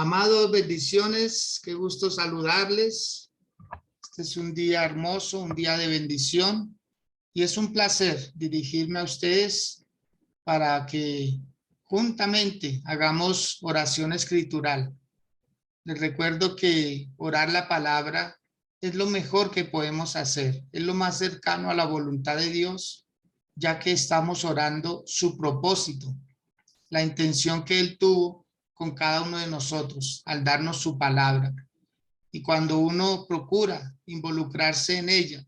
Amados, bendiciones, qué gusto saludarles. Este es un día hermoso, un día de bendición y es un placer dirigirme a ustedes para que juntamente hagamos oración escritural. Les recuerdo que orar la palabra es lo mejor que podemos hacer, es lo más cercano a la voluntad de Dios, ya que estamos orando su propósito, la intención que Él tuvo con cada uno de nosotros al darnos su palabra. Y cuando uno procura involucrarse en ella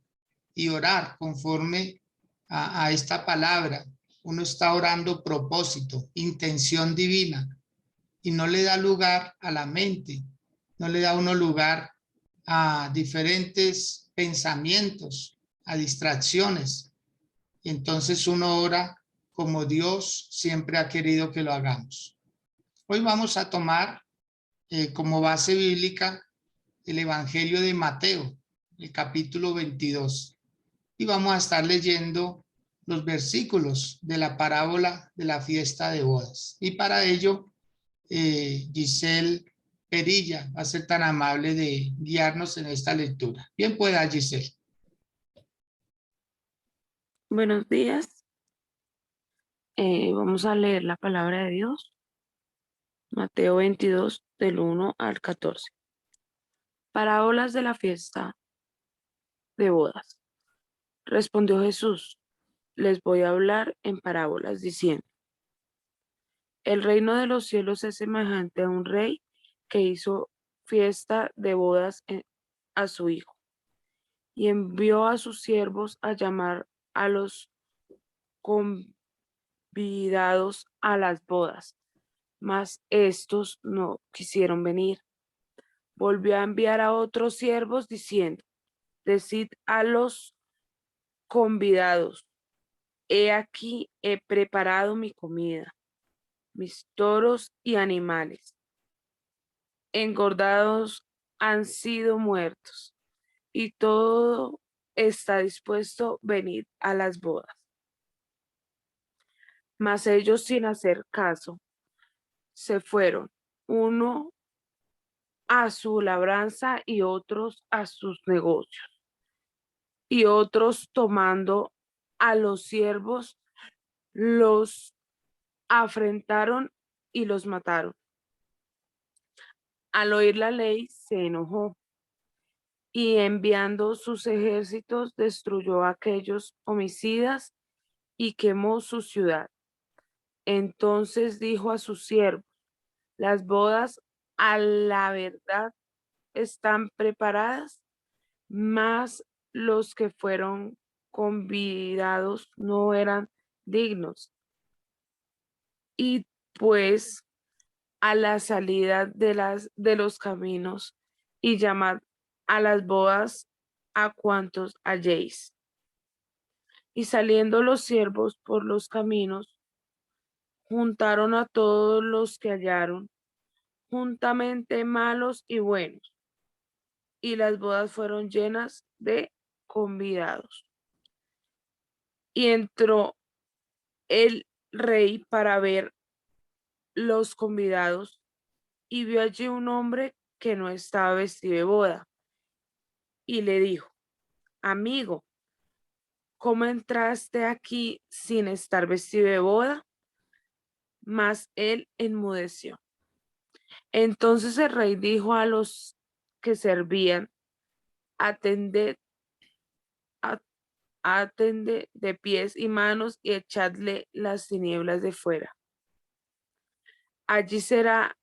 y orar conforme a esta palabra, uno está orando propósito, intención divina, y no le da lugar a la mente, no le da uno lugar a diferentes pensamientos, a distracciones. Y entonces uno ora como Dios siempre ha querido que lo hagamos. Hoy vamos a tomar como base bíblica el Evangelio de Mateo, el capítulo 22. Y vamos a estar leyendo los versículos de la parábola de la fiesta de bodas. Y para ello, Giselle Perilla va a ser tan amable de guiarnos en esta lectura. Bien pueda, Giselle. Buenos días. Vamos a leer la palabra de Dios. Mateo 22, del 1 al 14. Parábolas de la fiesta de bodas. Respondió Jesús: les voy a hablar en parábolas, diciendo: el reino de los cielos es semejante a un rey que hizo fiesta de bodas a su hijo, y envió a sus siervos a llamar a los convidados a las bodas, mas estos no quisieron venir. Volvió a enviar a otros siervos diciendo: decid a los convidados, he aquí he preparado mi comida, mis toros y animales engordados han sido muertos, y todo está dispuesto, venid a las bodas. Mas ellos, sin hacer caso, se fueron, uno a su labranza y otros a sus negocios. Y otros, tomando a los siervos, los afrentaron y los mataron. Al oír la ley, se enojó y enviando sus ejércitos destruyó a aquellos homicidas y quemó su ciudad. Entonces dijo a sus siervos: las bodas a la verdad están preparadas, mas los que fueron convidados no eran dignos. Y pues a la salida de los caminos y llamad a las bodas a cuantos halléis. Y saliendo los siervos por los caminos, juntaron a todos los que hallaron, juntamente malos y buenos, y las bodas fueron llenas de convidados. Y entró el rey para ver los convidados, y vio allí un hombre que no estaba vestido de boda, y le dijo: amigo, ¿cómo entraste aquí sin estar vestido de boda? Mas él enmudeció. Entonces el rey dijo a los que servían: atended, a- atended de pies y manos y echadle las tinieblas de fuera. Allí será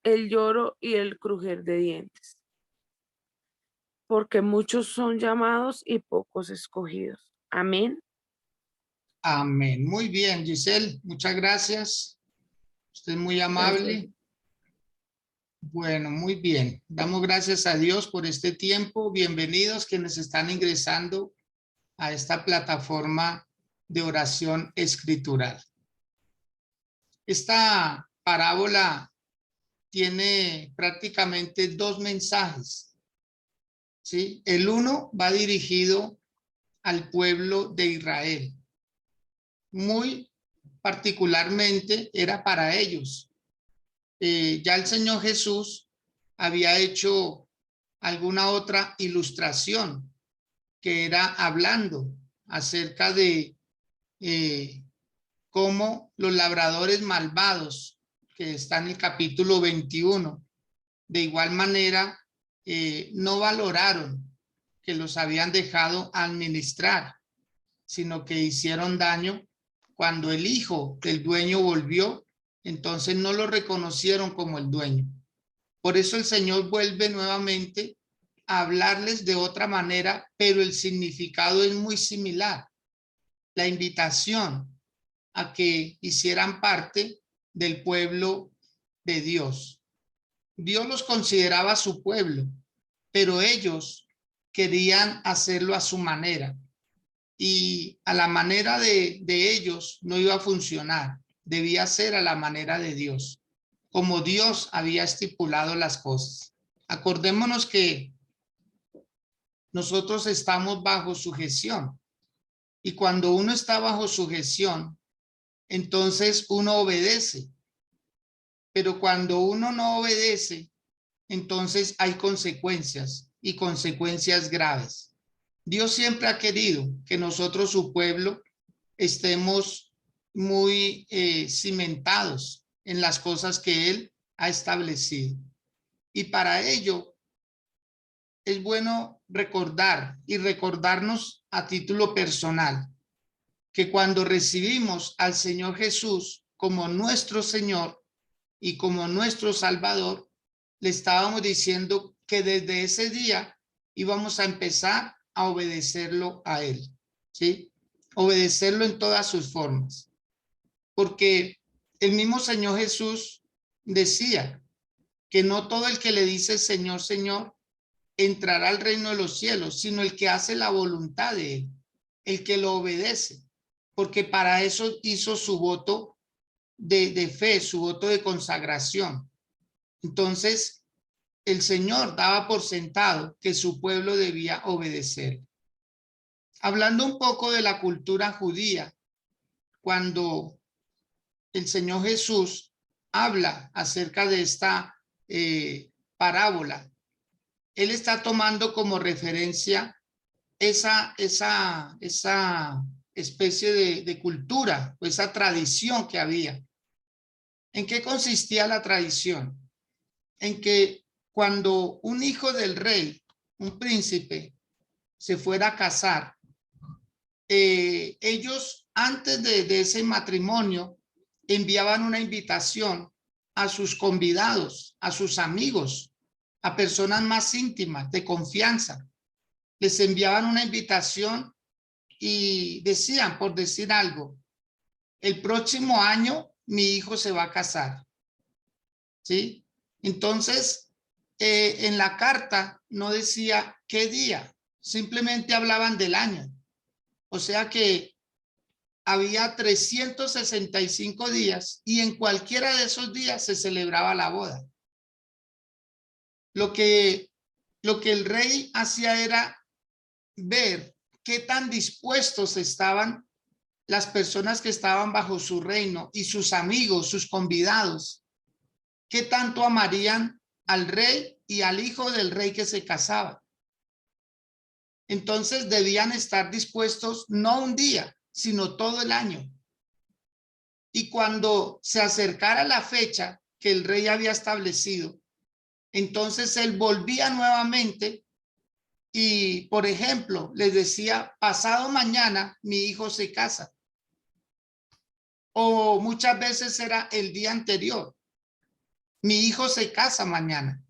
el lloro y el crujir de dientes, porque muchos son llamados y pocos escogidos. Amén. Amén. Muy bien, Giselle. Muchas gracias. Usted es muy Gracias. amable. Bueno, muy bien. Damos gracias a Dios por este tiempo. Bienvenidos quienes están ingresando a esta plataforma de oración escritural. Esta parábola tiene prácticamente dos mensajes, ¿sí? El uno va dirigido al pueblo de Israel. Muy particularmente era para ellos. ya el Señor Jesús había hecho alguna otra ilustración que era hablando acerca de cómo los labradores malvados, que está en el capítulo 21, de igual manera no valoraron que los habían dejado administrar, sino que hicieron daño. Cuando el hijo del dueño volvió, entonces no lo reconocieron como el dueño. Por eso el Señor vuelve nuevamente a hablarles de otra manera, pero el significado es muy similar. La invitación a que hicieran parte del pueblo de Dios. Dios los consideraba su pueblo, pero ellos querían hacerlo a su manera. Y a la manera de ellos no iba a funcionar. Debía ser a la manera de Dios, como Dios había estipulado las cosas. Acordémonos que nosotros estamos bajo sujeción. Y cuando uno está bajo sujeción, entonces uno obedece. Pero cuando uno no obedece, entonces hay consecuencias y consecuencias graves. Dios siempre ha querido que nosotros, su pueblo, estemos muy cimentados en las cosas que Él ha establecido. Y para ello es bueno recordar y recordarnos a título personal que cuando recibimos al Señor Jesús como nuestro Señor y como nuestro Salvador, le estábamos diciendo que desde ese día íbamos a empezar a obedecerlo a Él, ¿sí? Obedecerlo en todas sus formas. Porque el mismo Señor Jesús decía que no todo el que le dice Señor, Señor, entrará al reino de los cielos, sino el que hace la voluntad de Él, el que lo obedece, porque para eso hizo su voto de fe, su voto de consagración. Entonces, el Señor daba por sentado que su pueblo debía obedecer. Hablando un poco de la cultura judía, cuando el Señor Jesús habla acerca de esta parábola, Él está tomando como referencia esa especie de cultura, o esa tradición que había. ¿En qué consistía la tradición? En que cuando un hijo del rey, un príncipe, se fuera a casar, ellos antes de ese matrimonio enviaban una invitación a sus convidados, a sus amigos, a personas más íntimas, de confianza. Les enviaban una invitación y decían, por decir algo, el próximo año mi hijo se va a casar, ¿sí? Entonces, en la carta no decía qué día, simplemente hablaban del año. O sea que había 365 días y en cualquiera de esos días se celebraba la boda. Lo que el rey hacía era ver qué tan dispuestos estaban las personas que estaban bajo su reino y sus amigos, sus convidados, qué tanto amarían al rey y al hijo del rey que se casaba. Entonces debían estar dispuestos no un día, sino todo el año. Y cuando se acercara la fecha que el rey había establecido, entonces él volvía nuevamente y, por ejemplo, les decía, pasado mañana mi hijo se casa. O muchas veces era el día anterior. Mi hijo se casa mañana.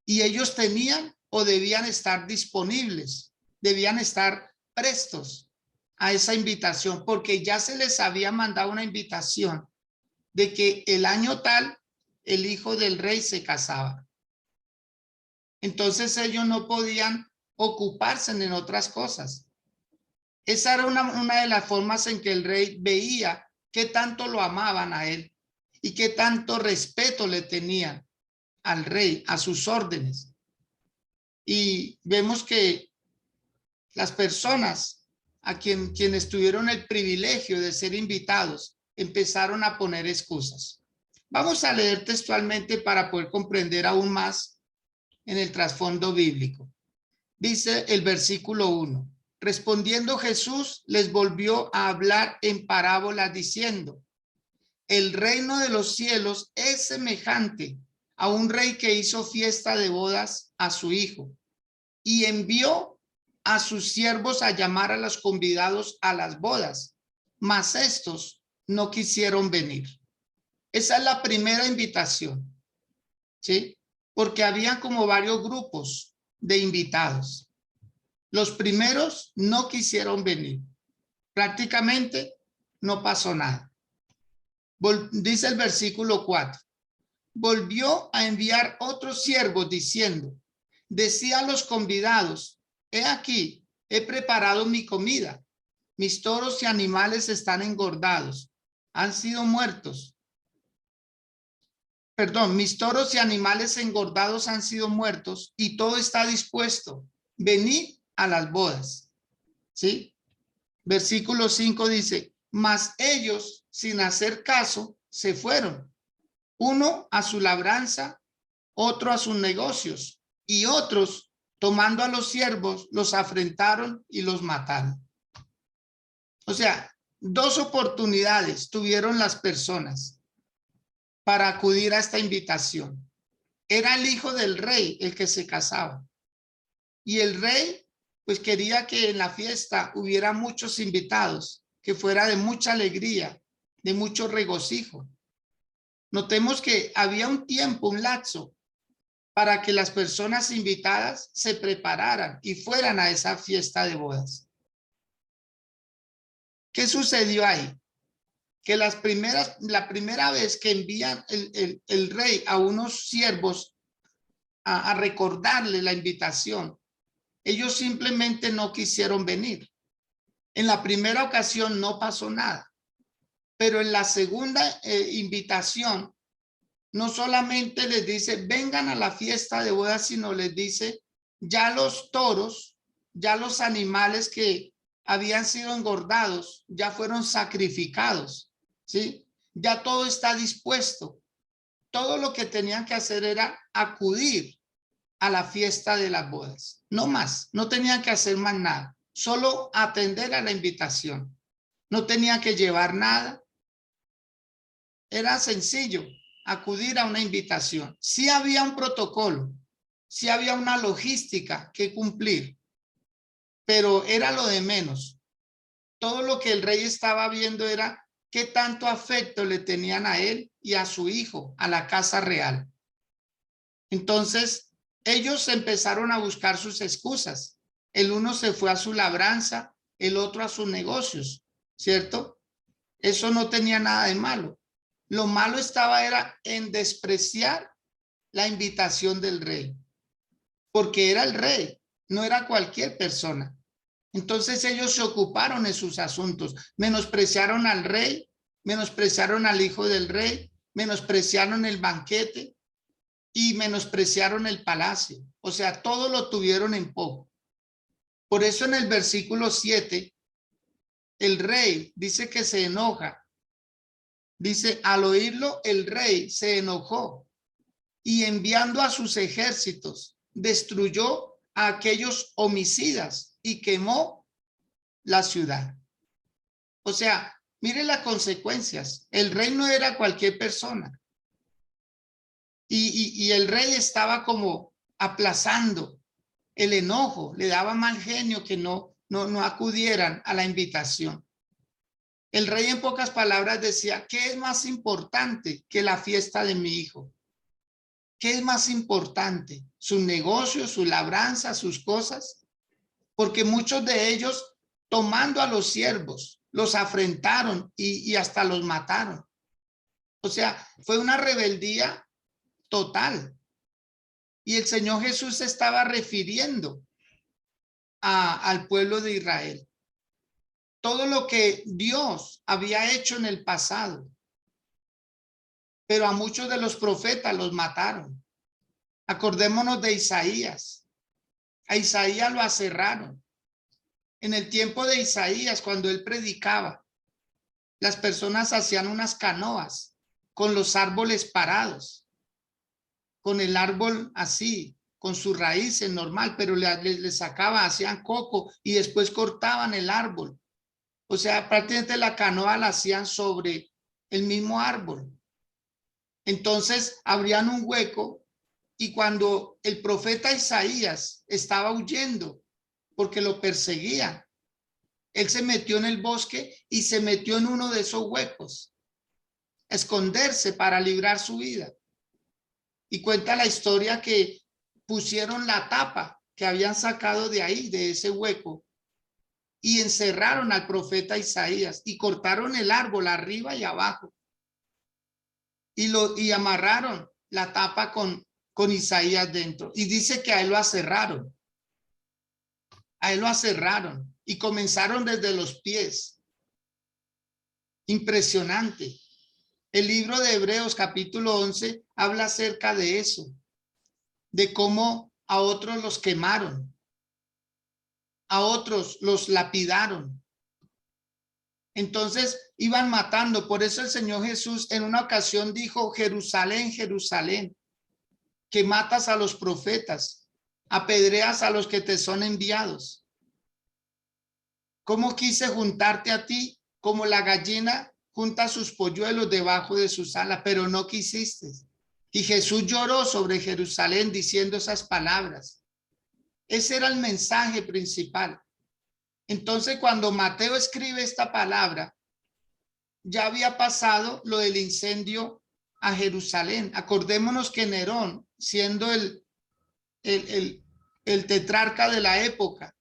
Y ellos tenían o debían estar disponibles, debían estar prestos a esa invitación, porque ya se les había mandado una invitación de que el año tal el hijo del rey se casaba. Entonces ellos no podían ocuparse en otras cosas. Esa era una de las formas en que el rey veía qué tanto lo amaban a él y qué tanto respeto le tenían al rey, a sus órdenes. Y vemos que las personas a quienes tuvieron el privilegio de ser invitados empezaron a poner excusas. Vamos a leer textualmente para poder comprender aún más en el trasfondo bíblico. Dice el versículo 1. Respondiendo Jesús les volvió a hablar en parábolas diciendo: el reino de los cielos es semejante a un rey que hizo fiesta de bodas a su hijo y envió a sus siervos a llamar a los convidados a las bodas, mas estos no quisieron venir. Esa es la primera invitación, ¿sí? Porque había como varios grupos de invitados. Los primeros no quisieron venir. Prácticamente no pasó nada. Dice el versículo 4. Volvió a enviar otros siervos diciendo: decía a los convidados: he aquí, he preparado mi comida. Mis toros y animales están engordados, han sido muertos. Perdón, mis toros y animales engordados han sido muertos y todo está dispuesto. Venid a las bodas. ¿Sí? Versículo 5 dice: mas ellos, sin hacer caso, se fueron. Uno a su labranza, otro a sus negocios, y otros, tomando a los siervos, los afrentaron y los mataron. O sea, dos oportunidades tuvieron las personas para acudir a esta invitación. Era el hijo del rey el que se casaba. Y el rey, pues quería que en la fiesta hubiera muchos invitados, que fuera de mucha alegría, de mucho regocijo. Notemos que había un tiempo, un lapso, para que las personas invitadas se prepararan y fueran a esa fiesta de bodas. ¿Qué sucedió ahí? Que la primera vez que envían el rey a unos siervos a recordarle la invitación, ellos simplemente no quisieron venir. En la primera ocasión no pasó nada, pero en la segunda invitación, no solamente les dice vengan a la fiesta de bodas, sino les dice ya los toros, ya los animales que habían sido engordados, ya fueron sacrificados, ¿sí? Ya todo está dispuesto. Todo lo que tenían que hacer era acudir a la fiesta de las bodas. No más, no tenían que hacer más nada, solo atender a la invitación. No tenían que llevar nada. Era sencillo acudir a una invitación. Sí había un protocolo, sí había una logística que cumplir, pero era lo de menos. Todo lo que el rey estaba viendo era qué tanto afecto le tenían a él y a su hijo, a la casa real. Entonces, ellos empezaron a buscar sus excusas. El uno se fue a su labranza, el otro a sus negocios, ¿cierto? Eso no tenía nada de malo. Lo malo era en despreciar la invitación del rey, porque era el rey, no era cualquier persona. Entonces ellos se ocuparon en sus asuntos, menospreciaron al rey, menospreciaron al hijo del rey, menospreciaron el banquete y menospreciaron el palacio. O sea, todo lo tuvieron en poco. Por eso en el versículo 7, el rey dice que se enoja. Dice, al oírlo, el rey se enojó y enviando a sus ejércitos, destruyó a aquellos homicidas y quemó la ciudad. O sea, mire las consecuencias. El rey no era cualquier persona. Y el rey estaba como aplazando el enojo, le daba mal genio que no acudieran a la invitación. El rey en pocas palabras decía, ¿qué es más importante que la fiesta de mi hijo? ¿Qué es más importante? ¿Sus negocios, su labranza, sus cosas? Porque muchos de ellos, tomando a los siervos, los afrentaron y hasta los mataron. O sea, fue una rebeldía total. Y el Señor Jesús se estaba refiriendo al pueblo de Israel. Todo lo que Dios había hecho en el pasado. Pero a muchos de los profetas los mataron. Acordémonos de Isaías. A Isaías lo aserraron. En el tiempo de Isaías, cuando él predicaba, las personas hacían unas canoas con los árboles parados, con el árbol así, con sus raíces normal, pero le sacaba, hacían coco y después cortaban el árbol. O sea, prácticamente la canoa la hacían sobre el mismo árbol. Entonces abrían un hueco y cuando el profeta Isaías estaba huyendo porque lo perseguía, él se metió en el bosque y se metió en uno de esos huecos, a esconderse para librar su vida. Y cuenta la historia que pusieron la tapa que habían sacado de ahí, de ese hueco, y encerraron al profeta Isaías y cortaron el árbol arriba y abajo y amarraron la tapa con Isaías dentro. Y dice que a él lo aserraron. A él lo aserraron y comenzaron desde los pies. Impresionante. El libro de Hebreos capítulo 11 habla acerca de eso, de cómo a otros los quemaron, a otros los lapidaron. Entonces iban matando. Por eso el Señor Jesús en una ocasión dijo: Jerusalén, Jerusalén, que matas a los profetas, apedreas a los que te son enviados. ¿Cómo quise juntarte a ti como la gallina junta sus polluelos debajo de sus alas, pero no quisiste? Y Jesús lloró sobre Jerusalén diciendo esas palabras. Ese era el mensaje principal. Entonces, cuando Mateo escribe esta palabra, ya había pasado lo del incendio a Jerusalén. Acordémonos que Nerón, siendo el tetrarca de la época,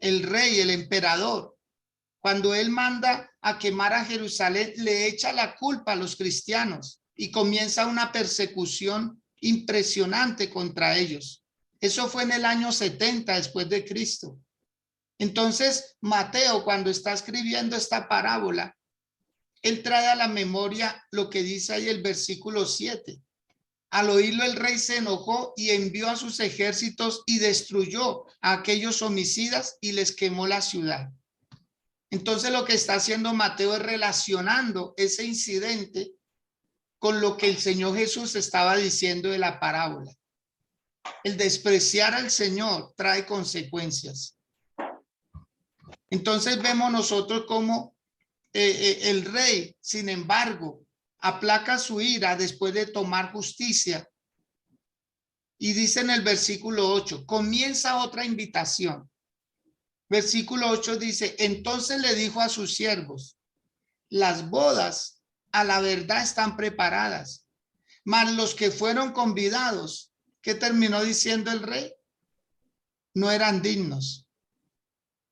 el rey, el emperador, cuando él manda a quemar a Jerusalén, le echa la culpa a los cristianos y comienza una persecución impresionante contra ellos. Eso fue en el año 70 después de Cristo. Entonces, Mateo, cuando está escribiendo esta parábola, él trae a la memoria lo que dice ahí el versículo 7. Al oírlo, el rey se enojó y envió a sus ejércitos y destruyó a aquellos homicidas y les quemó la ciudad. Entonces, lo que está haciendo Mateo es relacionando ese incidente con lo que el Señor Jesús estaba diciendo de la parábola. El despreciar al Señor trae consecuencias. Entonces vemos nosotros cómo el rey, sin embargo, aplaca su ira después de tomar justicia. Y dice en el versículo 8, comienza otra invitación. Versículo 8 dice: entonces le dijo a sus siervos: las bodas a la verdad están preparadas, mas los que fueron convidados, ¿qué terminó diciendo el rey? No eran dignos.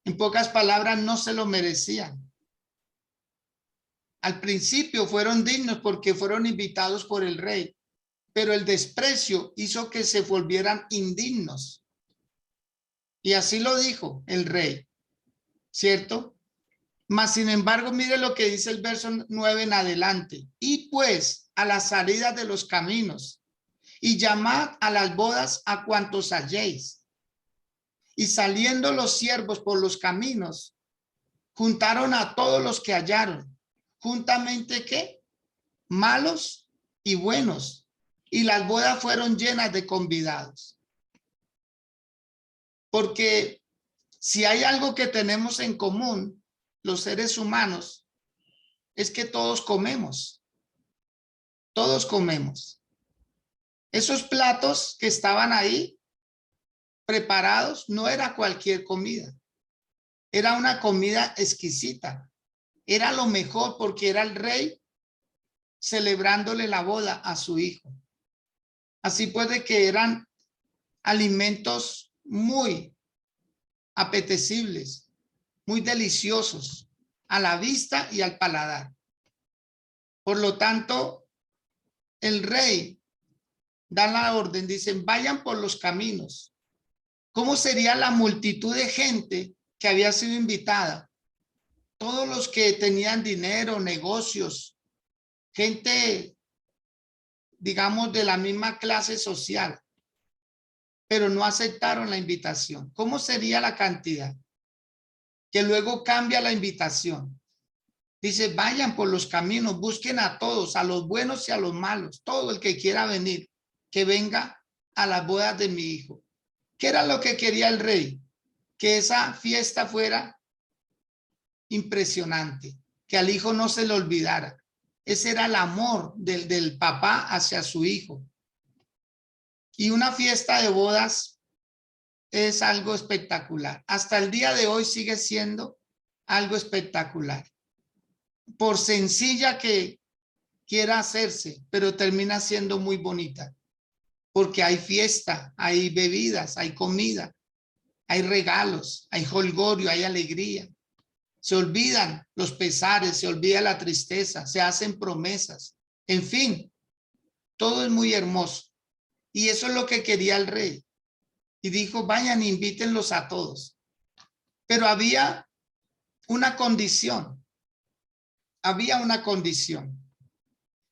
En pocas palabras, no se lo merecían. Al principio fueron dignos porque fueron invitados por el rey, pero el desprecio hizo que se volvieran indignos. Y así lo dijo el rey, ¿cierto? Mas, sin embargo, mire lo que dice el verso 9 en adelante. Y pues a la salida de los caminos, y llamad a las bodas a cuantos halléis. Y saliendo los siervos por los caminos, juntaron a todos los que hallaron, juntamente ¿qué? Malos y buenos. Y las bodas fueron llenas de convidados. Porque si hay algo que tenemos en común, los seres humanos, es que todos comemos. Todos comemos. Esos platos que estaban ahí preparados no era cualquier comida. Era una comida exquisita. Era lo mejor porque era el rey celebrándole la boda a su hijo. Así puede que eran alimentos muy apetecibles, muy deliciosos a la vista y al paladar. Por lo tanto, el rey da la orden, dicen: vayan por los caminos. ¿Cómo sería la multitud de gente que había sido invitada? Todos los que tenían dinero, negocios, gente, digamos, de la misma clase social, pero no aceptaron la invitación. ¿Cómo sería la cantidad? Que luego cambia la invitación. Dice, vayan por los caminos, busquen a todos, a los buenos y a los malos, todo el que quiera venir, que venga a las bodas de mi hijo. ¿Qué era lo que quería el rey? Que esa fiesta fuera impresionante, que al hijo no se le olvidara. Ese era el amor del papá hacia su hijo. Y una fiesta de bodas es algo espectacular. Hasta el día de hoy sigue siendo algo espectacular. Por sencilla que quiera hacerse, pero termina siendo muy bonita. Porque hay fiesta, hay bebidas, hay comida, hay regalos, hay jolgorio, hay alegría. Se olvidan los pesares, se olvida la tristeza, se hacen promesas. En fin, todo es muy hermoso. Y eso es lo que quería el rey. Y dijo, vayan, invítenlos a todos. Pero había una condición. Había una condición.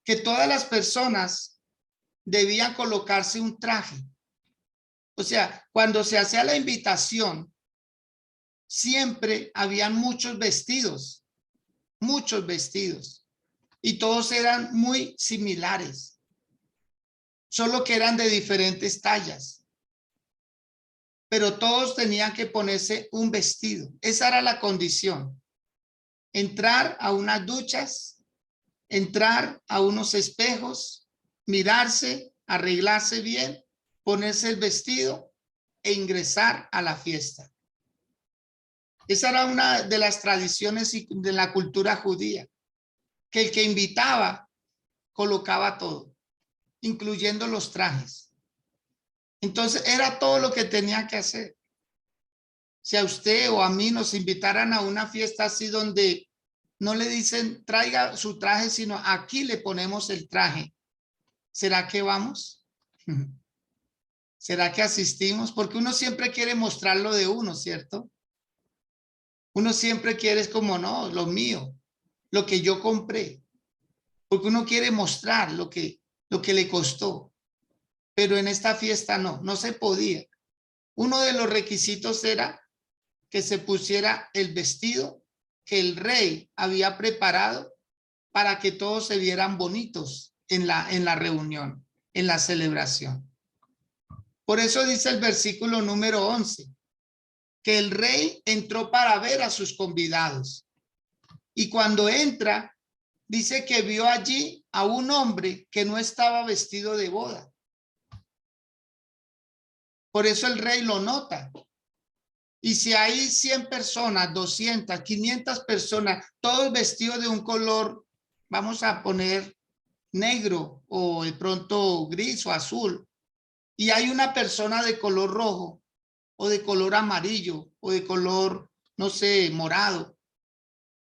Que todas las personas debían colocarse un traje. O sea, cuando se hacía la invitación, siempre habían muchos vestidos. Y todos eran muy similares. Solo que eran de diferentes tallas. Pero todos tenían que ponerse un vestido. Esa era la condición. Entrar a unas duchas, entrar a unos espejos, mirarse, arreglarse bien, ponerse el vestido e ingresar a la fiesta. Esa era una de las tradiciones de la cultura judía, que el que invitaba colocaba todo, incluyendo los trajes. Entonces era todo lo que tenía que hacer. Si a usted o a mí nos invitaran a una fiesta así donde no le dicen traiga su traje, sino aquí le ponemos el traje, ¿será que vamos? ¿Será que asistimos? Porque uno siempre quiere mostrar lo de uno, ¿cierto? Uno siempre quiere, es como, no, lo mío, lo que yo compré. Porque uno quiere mostrar lo que le costó. Pero en esta fiesta no se podía. Uno de los requisitos era que se pusiera el vestido que el rey había preparado para que todos se vieran bonitos en la reunión, en la celebración. Por eso dice el versículo número 11, que el rey entró para ver a sus convidados. Y cuando entra, dice que vio allí a un hombre que no estaba vestido de boda. Por eso el rey lo nota. Y si hay 100 personas, 200, 500 personas, todos vestidos de un color, vamos a poner negro o de pronto gris o azul, y hay una persona de color rojo o de color amarillo o de color, no sé, morado,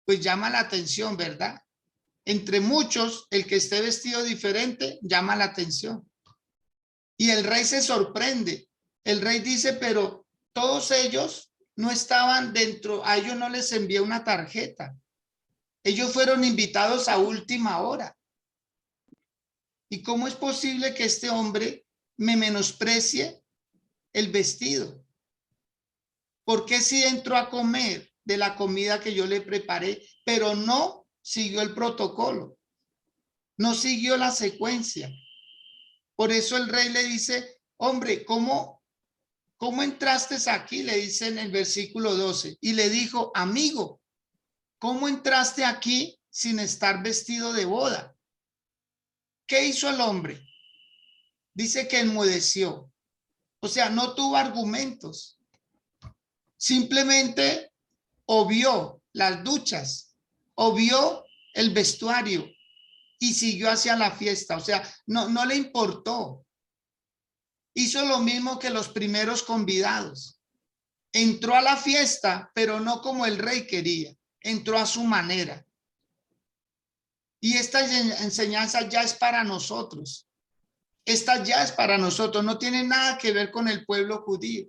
pues llama la atención, ¿verdad? Entre muchos, el que esté vestido diferente llama la atención. Y el rey se sorprende. El rey dice, pero todos ellos no estaban dentro, a ellos no les envié una tarjeta. Ellos fueron invitados a última hora. ¿Y cómo es posible que este hombre me menosprecie el vestido? ¿Por qué si entró a comer de la comida que yo le preparé, pero no siguió el protocolo? No siguió la secuencia. Por eso el rey le dice, hombre, ¿cómo entraste aquí? Le dice en el versículo 12. Y le dijo, amigo, ¿cómo entraste aquí sin estar vestido de boda? ¿Qué hizo el hombre? Dice que enmudeció. O sea, no tuvo argumentos. Simplemente obvió las duchas, obvió el vestuario y siguió hacia la fiesta. O sea, no le importó. Hizo lo mismo que los primeros convidados. Entró a la fiesta, pero no como el rey quería. Entró a su manera. Y esta enseñanza ya es para nosotros. Esta ya es para nosotros. No tiene nada que ver con el pueblo judío.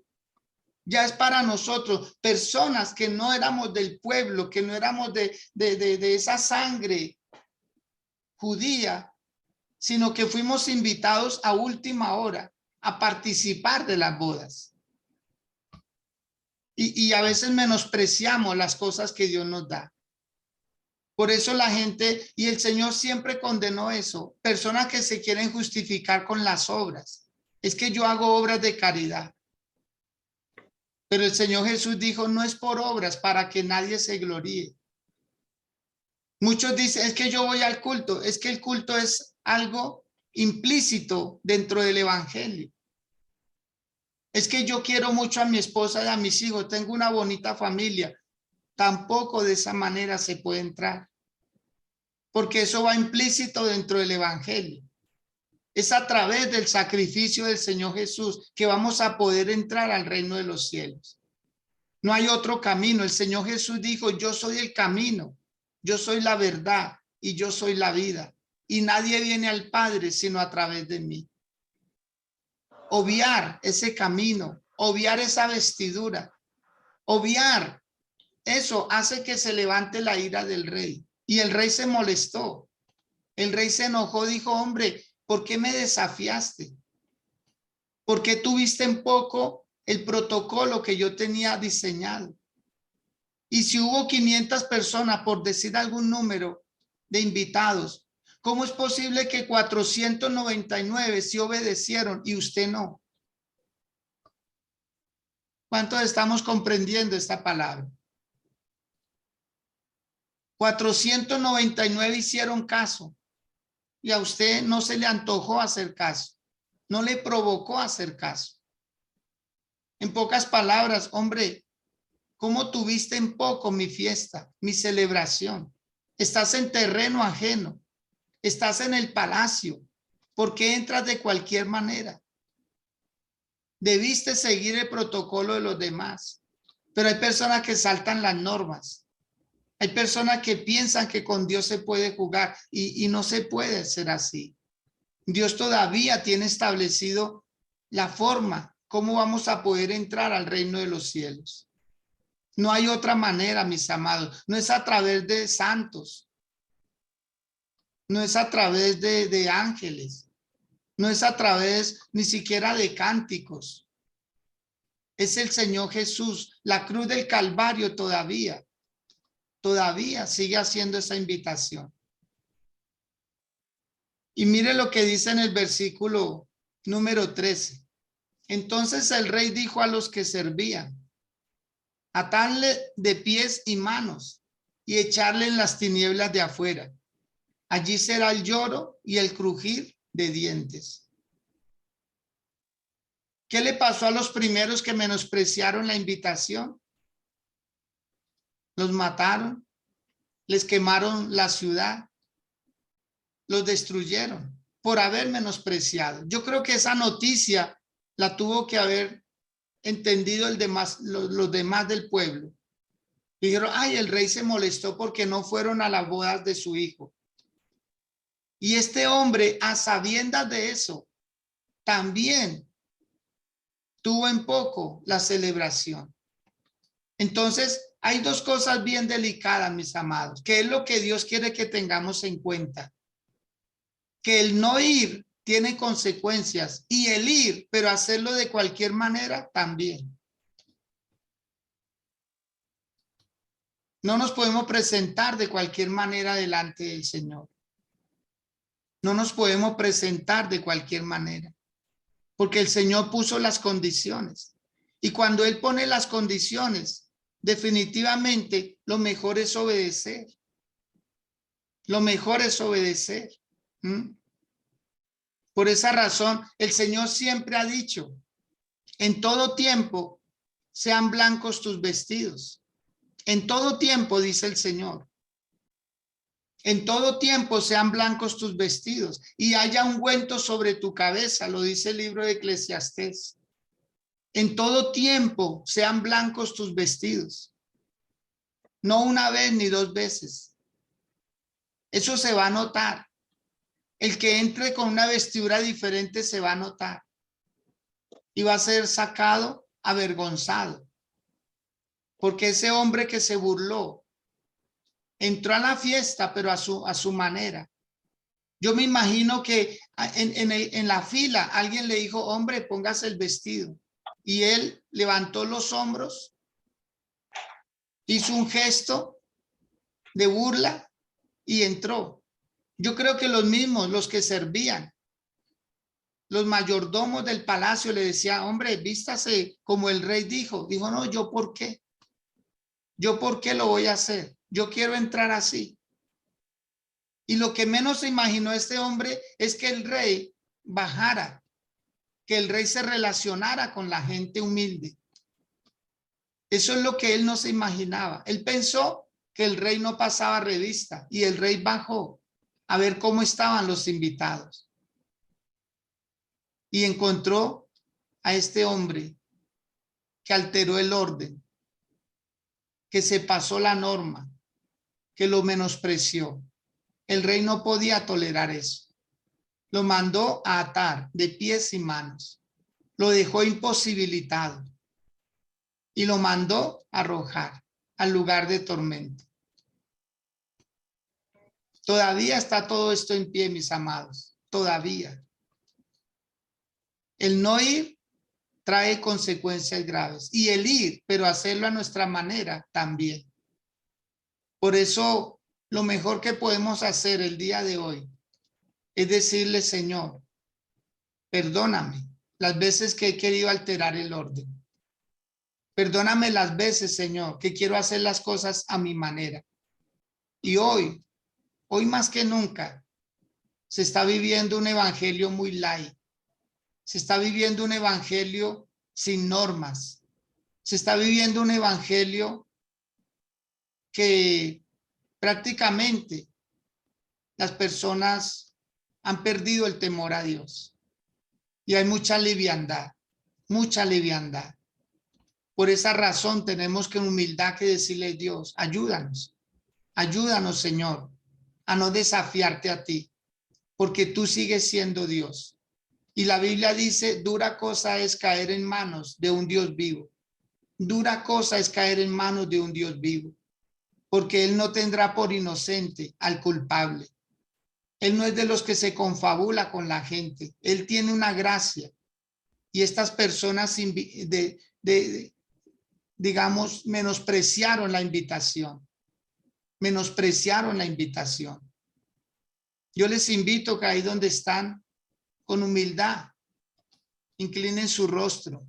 Ya es para nosotros, personas que no éramos del pueblo, que no éramos de esa sangre judía, sino que fuimos invitados a última hora a participar de las bodas. Y a veces menospreciamos las cosas que Dios nos da. Por eso la gente, y el Señor siempre condenó eso, personas que se quieren justificar con las obras. Es que yo hago obras de caridad. Pero el Señor Jesús dijo, no es por obras para que nadie se gloríe. Muchos dicen, es que yo voy al culto. Es que el culto es algo implícito dentro del evangelio. Es que yo quiero mucho a mi esposa y a mis hijos, tengo una bonita familia. Tampoco de esa manera se puede entrar, porque eso va implícito dentro del evangelio. Es a través del sacrificio del Señor Jesús que vamos a poder entrar al reino de los cielos. No hay otro camino. El Señor Jesús dijo, yo soy el camino, yo soy la verdad y yo soy la vida. Y nadie viene al Padre sino a través de mí. Obviar ese camino, obviar esa vestidura, obviar eso hace que se levante la ira del rey. Y el rey se molestó. El rey se enojó, dijo, hombre, ¿por qué me desafiaste? ¿Por qué tuviste en poco el protocolo que yo tenía diseñado? Y si hubo 500 personas, por decir algún número de invitados, ¿cómo es posible que 499 sí obedecieron y usted no? ¿Cuántos estamos comprendiendo esta palabra? 499 hicieron caso y a usted no se le antojó hacer caso, no le provocó hacer caso. En pocas palabras, hombre, ¿cómo tuviste en poco mi fiesta, mi celebración? Estás en terreno ajeno, estás en el palacio. ¿Por qué entras de cualquier manera? Debiste seguir el protocolo de los demás, pero hay personas que saltan las normas. Hay personas que piensan que con Dios se puede jugar y no se puede ser así. Dios todavía tiene establecido la forma, cómo vamos a poder entrar al reino de los cielos. No hay otra manera, mis amados. No es a través de santos. No es a través de ángeles. No es a través ni siquiera de cánticos. Es el Señor Jesús. La cruz del Calvario todavía sigue haciendo esa invitación. Y mire lo que dice en el versículo número 13. Entonces el rey dijo a los que servían, atadle de pies y manos y echarle en las tinieblas de afuera. Allí será el lloro y el crujir de dientes. ¿Qué le pasó a los primeros que menospreciaron la invitación? Los mataron, les quemaron la ciudad, los destruyeron por haber menospreciado. Yo creo que esa noticia la tuvo que haber entendido los demás del pueblo. Dijeron, ay, el rey se molestó porque no fueron a las bodas de su hijo. Y este hombre, a sabiendas de eso, también tuvo en poco la celebración. Entonces, hay dos cosas bien delicadas, mis amados, que es lo que Dios quiere que tengamos en cuenta. Que el no ir tiene consecuencias y el ir, pero hacerlo de cualquier manera también. No nos podemos presentar de cualquier manera delante del Señor. No nos podemos presentar de cualquier manera, porque el Señor puso las condiciones. Y cuando Él pone las condiciones, definitivamente lo mejor es obedecer. Lo mejor es obedecer. Por esa razón, el Señor siempre ha dicho, en todo tiempo sean blancos tus vestidos. En todo tiempo, dice el Señor. En todo tiempo sean blancos tus vestidos y haya ungüento sobre tu cabeza, lo dice el libro de Eclesiastés. En todo tiempo sean blancos tus vestidos. No una vez ni dos veces. Eso se va a notar. El que entre con una vestidura diferente se va a notar. Y va a ser sacado, avergonzado. Porque ese hombre que se burló entró a la fiesta, pero a su manera. Yo me imagino que en la fila alguien le dijo, hombre, póngase el vestido. Y él levantó los hombros, hizo un gesto de burla y entró. Yo creo que los mismos, los que servían, los mayordomos del palacio le decían, hombre, vístase como el rey dijo. Dijo, no, ¿yo por qué? ¿Yo por qué lo voy a hacer? Yo quiero entrar así. Y lo que menos se imaginó este hombre es que el rey bajara, que el rey se relacionara con la gente humilde. Eso es lo que él no se imaginaba. Él pensó que el rey no pasaba revista y el rey bajó a ver cómo estaban los invitados. Y encontró a este hombre que alteró el orden, que se pasó la norma, que lo menospreció. El rey no podía tolerar eso. Lo mandó a atar de pies y manos. Lo dejó imposibilitado y lo mandó a arrojar al lugar de tormento. Todavía está todo esto en pie, mis amados. Todavía. El no ir trae consecuencias graves. Y el ir, pero hacerlo a nuestra manera también. Por eso, lo mejor que podemos hacer el día de hoy es decirle, Señor, perdóname las veces que he querido alterar el orden. Perdóname las veces, Señor, que quiero hacer las cosas a mi manera. Y hoy más que nunca, se está viviendo un evangelio muy light. Se está viviendo un evangelio sin normas. Se está viviendo un evangelio que prácticamente las personas han perdido el temor a Dios. Y hay mucha liviandad, mucha liviandad. Por esa razón tenemos que en humildad que decirle a Dios, ayúdanos, ayúdanos, Señor, a no desafiarte a ti, porque tú sigues siendo Dios. Y la Biblia dice, dura cosa es caer en manos de un Dios vivo. Dura cosa es caer en manos de un Dios vivo, porque Él no tendrá por inocente al culpable. Él no es de los que se confabula con la gente. Él tiene una gracia. Y estas personas, digamos, menospreciaron la invitación. Menospreciaron la invitación. Yo les invito que ahí donde están, con humildad, inclinen su rostro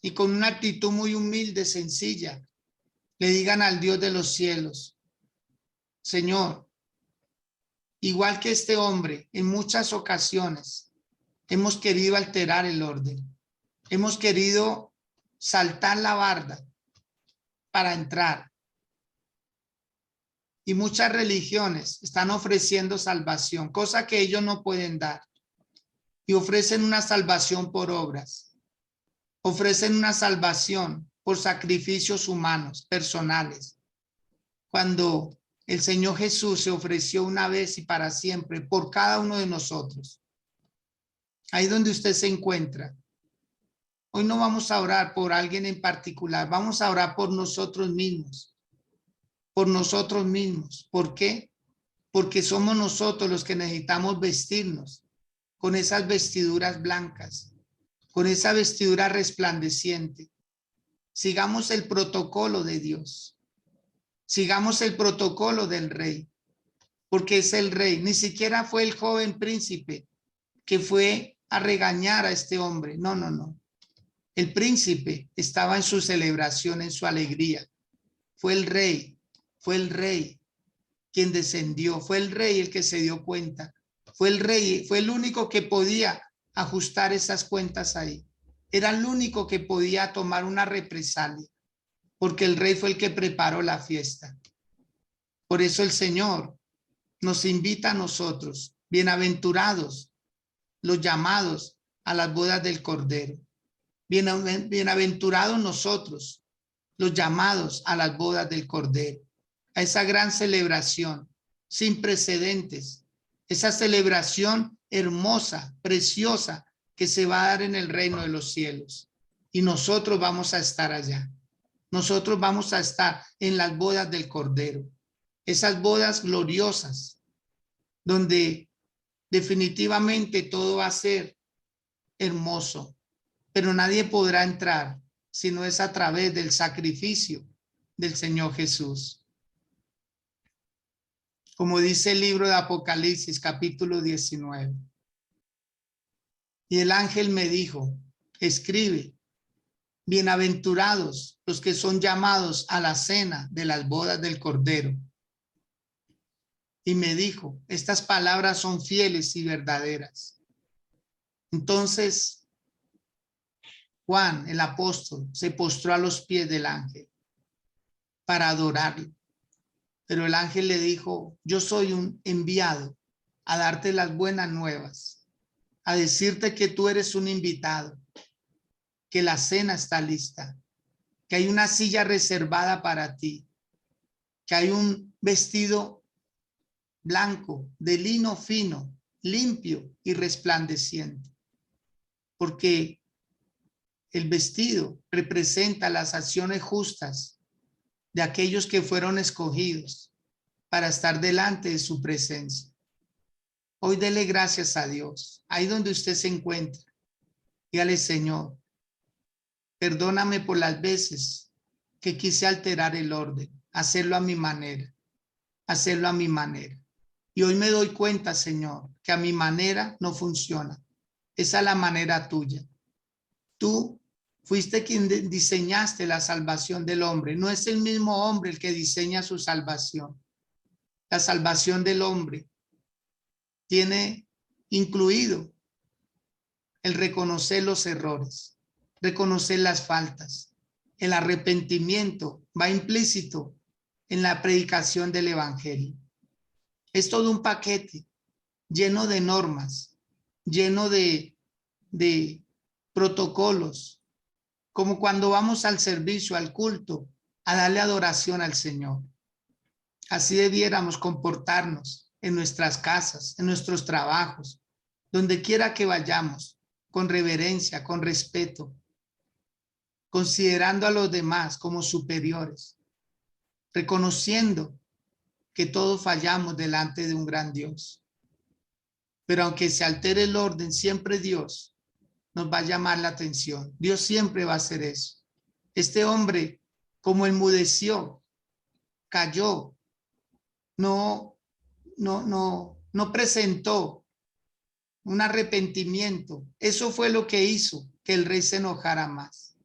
y con una actitud muy humilde, sencilla, le digan al Dios de los cielos, Señor, igual que este hombre, en muchas ocasiones hemos querido alterar el orden, hemos querido saltar la barda para entrar. Y muchas religiones están ofreciendo salvación, cosa que ellos no pueden dar. Y ofrecen una salvación por obras. Ofrecen una salvación por sacrificios humanos, personales. Cuando el Señor Jesús se ofreció una vez y para siempre por cada uno de nosotros. Ahí donde usted se encuentra. Hoy no vamos a orar por alguien en particular, vamos a orar por nosotros mismos. Por nosotros mismos. ¿Por qué? Porque somos nosotros los que necesitamos vestirnos con esas vestiduras blancas, con esa vestidura resplandeciente. Sigamos el protocolo de Dios. Sigamos el protocolo del rey, porque es el rey. Ni siquiera fue el joven príncipe que fue a regañar a este hombre. No, no, no. El príncipe estaba en su celebración, en su alegría. Fue el rey quien descendió. Fue el rey el que se dio cuenta. Fue el rey, fue el único que podía ajustar esas cuentas ahí. Era el único que podía tomar una represalia, porque el rey fue el que preparó la fiesta. Por eso el Señor nos invita a nosotros, bienaventurados los llamados a las bodas del Cordero. Bienaventurados nosotros, los llamados a las bodas del Cordero, a esa gran celebración sin precedentes, esa celebración hermosa, preciosa, que se va a dar en el reino de los cielos. Y nosotros vamos a estar allá. Nosotros vamos a estar en las bodas del Cordero, esas bodas gloriosas, donde definitivamente todo va a ser hermoso, pero nadie podrá entrar si no es a través del sacrificio del Señor Jesús. como dice el libro de Apocalipsis, capítulo 19. Y el ángel me dijo, escribe, bienaventurados los que son llamados a la cena de las bodas del Cordero. Y me dijo, estas palabras son fieles y verdaderas. Entonces, Juan, el apóstol, se postró a los pies del ángel para adorarlo. Pero el ángel le dijo, yo soy un enviado a darte las buenas nuevas, a decirte que tú eres un invitado, que la cena está lista, que hay una silla reservada para ti, que hay un vestido blanco de lino fino, limpio y resplandeciente, porque el vestido representa las acciones justas de aquellos que fueron escogidos para estar delante de su presencia. Hoy dele gracias a Dios, ahí donde usted se encuentra. Dígale, Señor, perdóname por las veces que quise alterar el orden, hacerlo a mi manera, hacerlo a mi manera. Y hoy me doy cuenta, Señor, que a mi manera no funciona. Esa es la manera tuya. Tú fuiste quien diseñaste la salvación del hombre. No es el mismo hombre el que diseña su salvación. La salvación del hombre tiene incluido el reconocer los errores, reconocer las faltas. El arrepentimiento va implícito en la predicación del evangelio. Es todo un paquete lleno de normas, lleno de protocolos, como cuando vamos al servicio, al culto, a darle adoración al Señor. Así debiéramos comportarnos en nuestras casas, en nuestros trabajos, donde quiera que vayamos, con reverencia, con respeto, considerando a los demás como superiores, reconociendo que todos fallamos delante de un gran Dios. Pero aunque se altere el orden, siempre Dios nos va a llamar la atención. Dios siempre va a hacer eso. Este hombre, como enmudeció, cayó, no presentó un arrepentimiento. Eso fue lo que hizo que el rey se enojara más,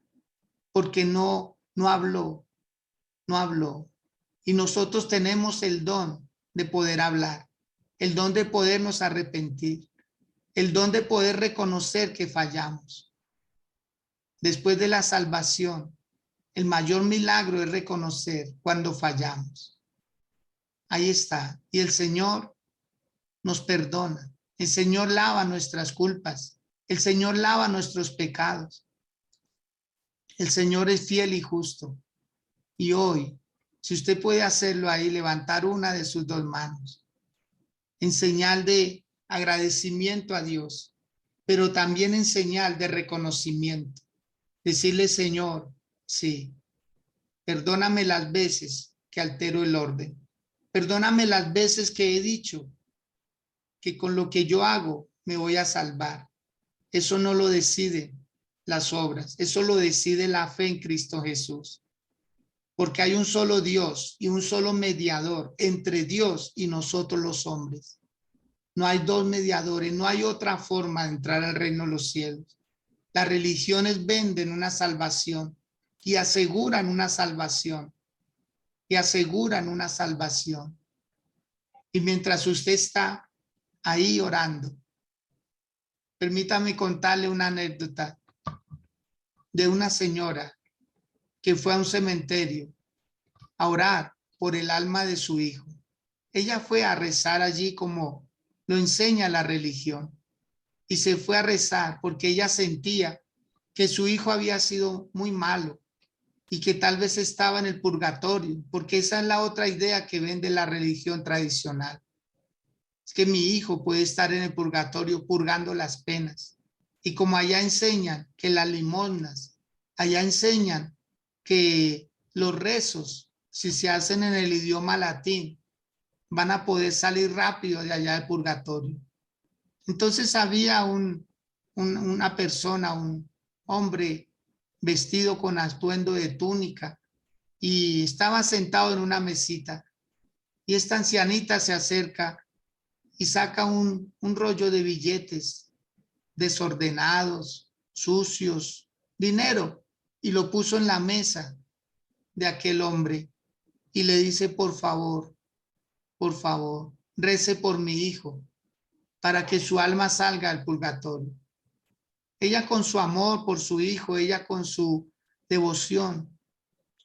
porque no habló. Y nosotros tenemos el don de poder hablar, el don de podernos arrepentir, el don de poder reconocer que fallamos. Después de la salvación, el mayor milagro es reconocer cuando fallamos. Ahí está. Y el Señor nos perdona. El Señor lava nuestras culpas. El Señor lava nuestros pecados. El Señor es fiel y justo. Y hoy, si usted puede hacerlo ahí, levantar una de sus dos manos en señal de agradecimiento a Dios, pero también en señal de reconocimiento. Decirle, Señor, sí, perdóname las veces que altero el orden. Perdóname las veces que he dicho que con lo que yo hago me voy a salvar. Eso no lo deciden las obras, eso lo decide la fe en Cristo Jesús. Porque hay un solo Dios y un solo mediador entre Dios y nosotros los hombres. No hay dos mediadores, no hay otra forma de entrar al reino de los cielos. Las religiones venden una salvación y aseguran una salvación. Y aseguran una salvación. Y mientras usted está ahí orando, permítame contarle una anécdota de una señora que fue a un cementerio a orar por el alma de su hijo. Ella fue a rezar allí como lo enseña la religión y se fue a rezar porque ella sentía que su hijo había sido muy malo y que tal vez estaba en el purgatorio, porque esa es la otra idea que vende la religión tradicional. Es que mi hijo puede estar en el purgatorio purgando las penas. Y como allá enseñan que las limosnas, allá enseñan que los rezos, si se hacen en el idioma latín, van a poder salir rápido de allá del purgatorio. Entonces había una persona, un hombre vestido con atuendo de túnica y estaba sentado en una mesita Y esta ancianita se acerca y saca un rollo de billetes desordenados, sucios, dinero, y lo puso en la mesa de aquel hombre y le dice, por favor, rece por mi hijo para que su alma salga al purgatorio. Ella con su amor por su hijo, ella con su devoción,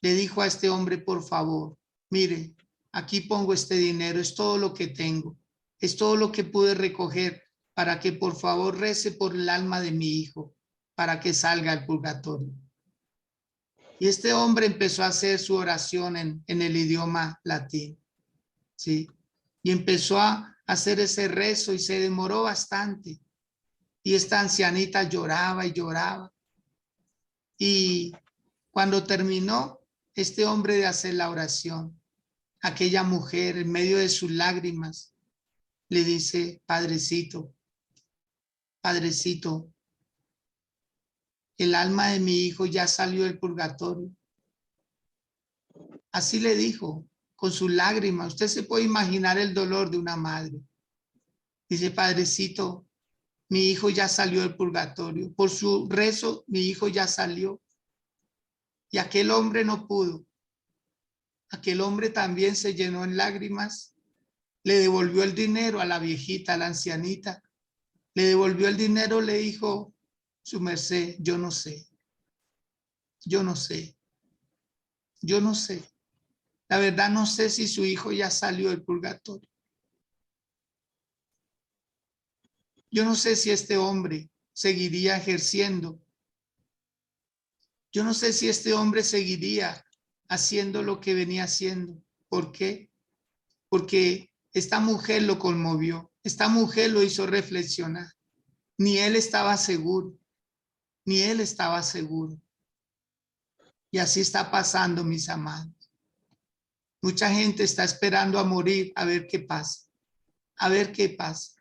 le dijo a este hombre, por favor, mire, aquí pongo este dinero, es todo lo que tengo, es todo lo que pude recoger para que por favor rece por el alma de mi hijo, para que salga al purgatorio. Y este hombre empezó a hacer su oración en el idioma latín, ¿sí? Y empezó a hacer ese rezo y se demoró bastante. Y esta ancianita lloraba y lloraba. Y cuando terminó este hombre de hacer la oración, aquella mujer en medio de sus lágrimas le dice, Padrecito, Padrecito, el alma de mi hijo ya salió del purgatorio. Así le dijo, con sus lágrimas. Usted se puede imaginar el dolor de una madre. Dice, Padrecito, mi hijo ya salió del purgatorio. Por su rezo, mi hijo ya salió. Y aquel hombre no pudo. Aquel hombre también se llenó en lágrimas. Le devolvió el dinero a la viejita, a la ancianita. Le devolvió el dinero, le dijo, su merced, yo no sé. Yo no sé. Yo no sé. La verdad no sé si su hijo ya salió del purgatorio. Yo no sé si este hombre seguiría ejerciendo. Yo no sé si este hombre seguiría haciendo lo que venía haciendo. ¿Por qué? Porque esta mujer lo conmovió. Esta mujer lo hizo reflexionar. Ni él estaba seguro. Ni él estaba seguro. Y así está pasando, mis amados. Mucha gente está esperando a morir a ver qué pasa. A ver qué pasa.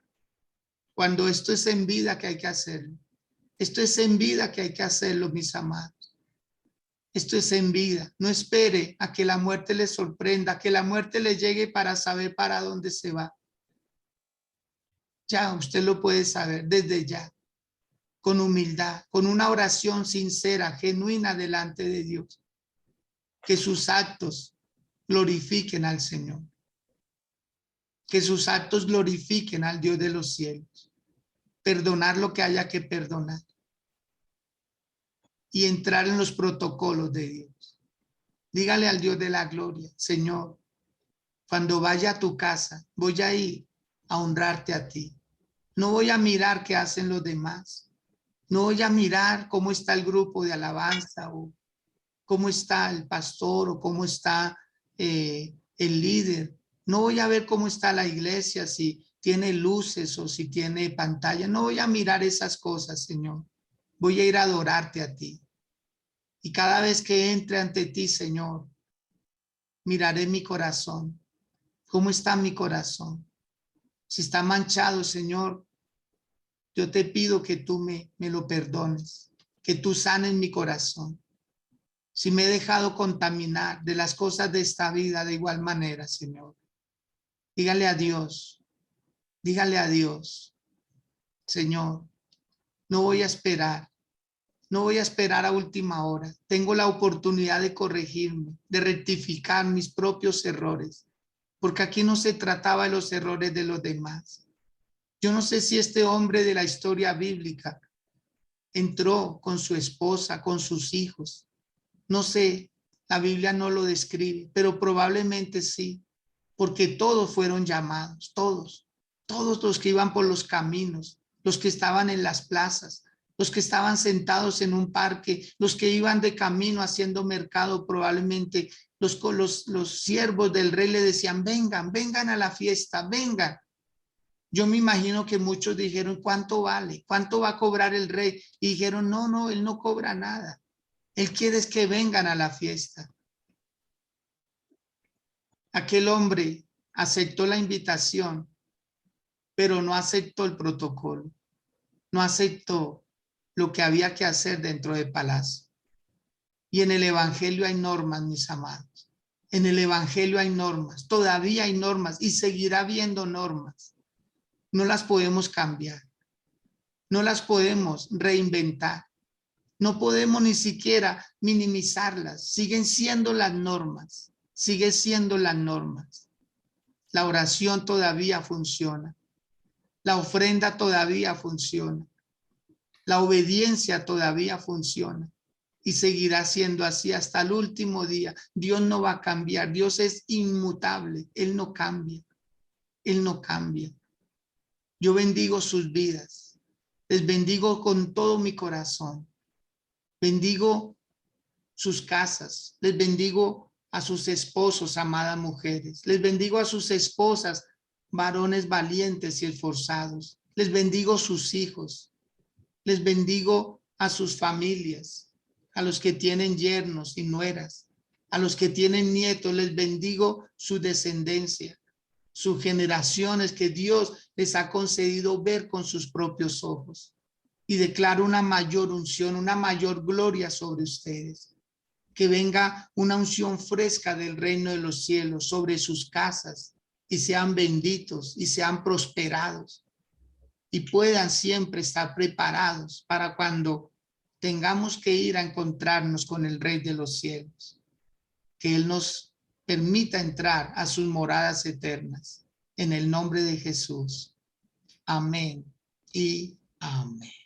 Cuando esto es en vida que hay que hacerlo. Esto es en vida que hay que hacerlo, mis amados. Esto es en vida. No espere a que la muerte le sorprenda, que la muerte le llegue para saber para dónde se va. Ya, usted lo puede saber desde ya, con humildad, con una oración sincera, genuina delante de Dios. Que sus actos glorifiquen al Señor. Que sus actos glorifiquen al Dios de los cielos. Perdonar lo que haya que perdonar. Y entrar en los protocolos de Dios. Dígale al Dios de la gloria, Señor, cuando vaya a tu casa, voy a ir a honrarte a ti. No voy a mirar qué hacen los demás. No voy a mirar cómo está el grupo de alabanza o cómo está el pastor o cómo está el líder. No voy a ver cómo está la iglesia, si tiene luces o si tiene pantalla. No voy a mirar esas cosas, Señor. Voy a ir a adorarte a ti. Y cada vez que entre ante ti, Señor, miraré mi corazón. ¿Cómo está mi corazón? Si está manchado, Señor, yo te pido que tú me lo perdones, que tú sanes mi corazón. Si me he dejado contaminar de las cosas de esta vida de igual manera, Señor, dígale a Dios, Señor, no voy a esperar, no voy a esperar a última hora. Tengo la oportunidad de corregirme, de rectificar mis propios errores, porque aquí no se trataba de los errores de los demás. Yo no sé si este hombre de la historia bíblica entró con su esposa, con sus hijos. No sé, la Biblia no lo describe, pero probablemente sí, porque todos fueron llamados, todos los que iban por los caminos, los que estaban en las plazas, los que estaban sentados en un parque, los que iban de camino haciendo mercado, probablemente los siervos del rey le decían, vengan a la fiesta, vengan. Yo me imagino que muchos dijeron, ¿cuánto vale? ¿Cuánto va a cobrar el rey? Y dijeron, no, él no cobra nada. Él quiere es que vengan a la fiesta. Aquel hombre aceptó la invitación, pero no aceptó el protocolo. No aceptó lo que había que hacer dentro del palacio. Y en el evangelio hay normas, mis amados. En el evangelio hay normas, todavía hay normas y seguirá habiendo normas. No las podemos cambiar, no las podemos reinventar, no podemos ni siquiera minimizarlas. Siguen siendo las normas, siguen siendo las normas. La oración todavía funciona, la ofrenda todavía funciona, la obediencia todavía funciona. Y seguirá siendo así hasta el último día. Dios no va a cambiar. Dios es inmutable. Él no cambia. Él no cambia. Yo bendigo sus vidas. Les bendigo con todo mi corazón. Bendigo sus casas. Les bendigo a sus esposos, amadas mujeres. Les bendigo a sus esposas, varones valientes y esforzados. Les bendigo sus hijos. Les bendigo a sus familias. A los que tienen yernos y nueras, a los que tienen nietos, les bendigo su descendencia, sus generaciones que Dios les ha concedido ver con sus propios ojos. Y declaro una mayor unción, una mayor gloria sobre ustedes. Que venga una unción fresca del reino de los cielos sobre sus casas y sean benditos y sean prosperados y puedan siempre estar preparados para cuando tengamos que ir a encontrarnos con el Rey de los cielos, que Él nos permita entrar a sus moradas eternas. En el nombre de Jesús. Amén y amén.